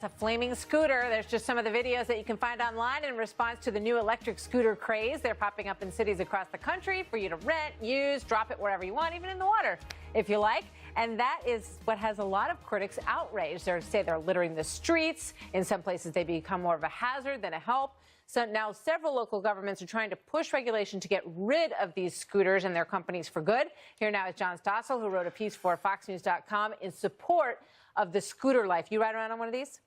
A flaming scooter. There's just some of the videos that you can find online in response to the new electric scooter craze. They're popping up in cities across the country for you to rent, use, drop it wherever you want, even in the water, if you like. And that is what has a lot of critics outraged. They say they're littering the streets. In some places, they become more of a hazard than a help. So now several local governments are trying to push regulation to get rid of these scooters and their companies for good. Here now is John Stossel, who wrote a piece for FoxNews.com in support of the scooter life. You ride around on one of these?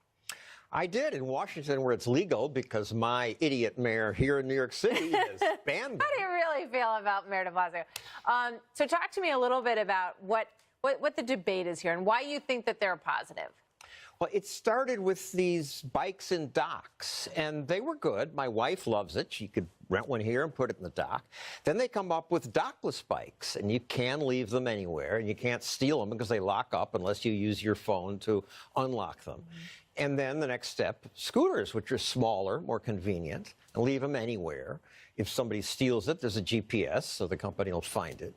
I did in Washington, where it's legal, because my idiot mayor here in New York City has banned them. How do you really feel about Mayor de Blasio? So talk to me a little bit about what the debate is here and why you think that they're positive. Well, it started with these bikes in docks, and they were good. My wife loves it. She could rent one here and put it in the dock. Then they come up with dockless bikes, and you can leave them anywhere, and you can't steal them because they lock up unless you use your phone to unlock them. And then the next step, scooters, which are smaller, more convenient, and leave them anywhere. If somebody steals it, there's a GPS, so the company will find it.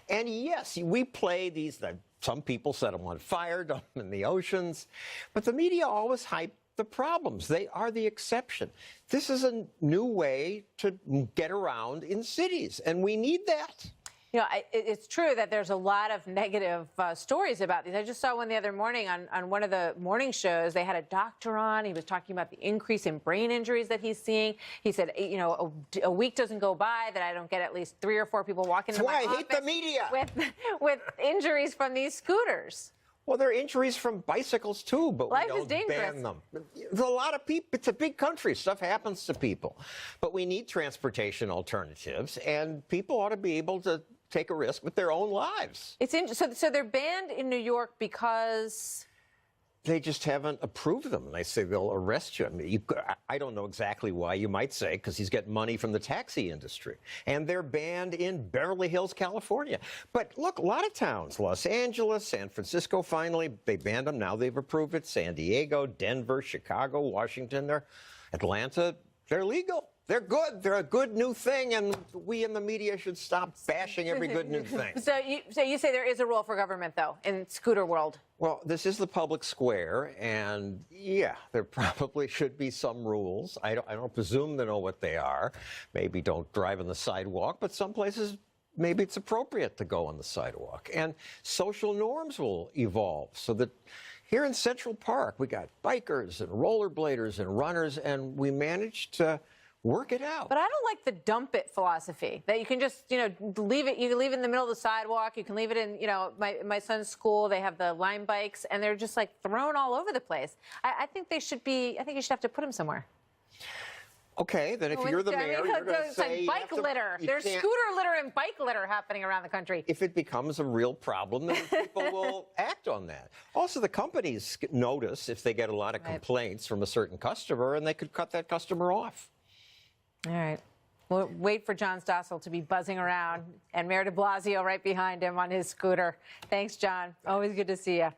And yes, we play these. Some people set them on fire, dump them in the oceans. But the media always hype the problems. They are the exception. This is a new way to get around in cities, and we need that. You know, it's true that there's a lot of negative stories about these. I just saw one the other morning on one of the morning shows. They had a doctor on. He was talking about the increase in brain injuries that he's seeing. He said, you know, a week doesn't go by that I don't get at least 3 or 4 people walking into my office. That's why I hate the media. With injuries from these scooters. Well, there are injuries from bicycles, too, but we don't ban them. There's a lot of people. It's a big country. Stuff happens to people. But we need transportation alternatives, and people ought to be able to take a risk with their own lives. So they're banned in New York because they just haven't approved them, and they say they'll arrest you. I mean, I don't know exactly why. You might say because he's getting money from the taxi industry, and they're banned in Beverly Hills, California. But look, a lot of towns, Los Angeles, San Francisco, finally they banned them. Now they've approved it. San Diego, Denver, Chicago, Washington, Atlanta, they're legal. They're good. They're a good new thing, and we in the media should stop bashing every good new thing. So you say there is a role for government, though, in scooter world? Well, this is the public square, and yeah, there probably should be some rules. I don't presume to know what they are. Maybe don't drive on the sidewalk, but some places maybe it's appropriate to go on the sidewalk. And social norms will evolve so that here in Central Park, we got bikers and rollerbladers and runners, and we managed to work it out. But I don't like the dump it philosophy that you can just, you know, leave it. You can leave it in the middle of the sidewalk. You can leave it in, you know, my son's school. They have the Lime bikes, and they're just like thrown all over the place. I think they should be. I think you should have to put them somewhere. Okay, then if you're the mayor, you're going to say like bike litter. There's scooter litter and bike litter happening around the country. If it becomes a real problem, then people will act on that. Also, the companies notice if they get a lot of complaints from a certain customer, and they could cut that customer off. All right. We'll wait for John Stossel to be buzzing around and Mayor de Blasio right behind him on his scooter. Thanks, John. Always good to see you.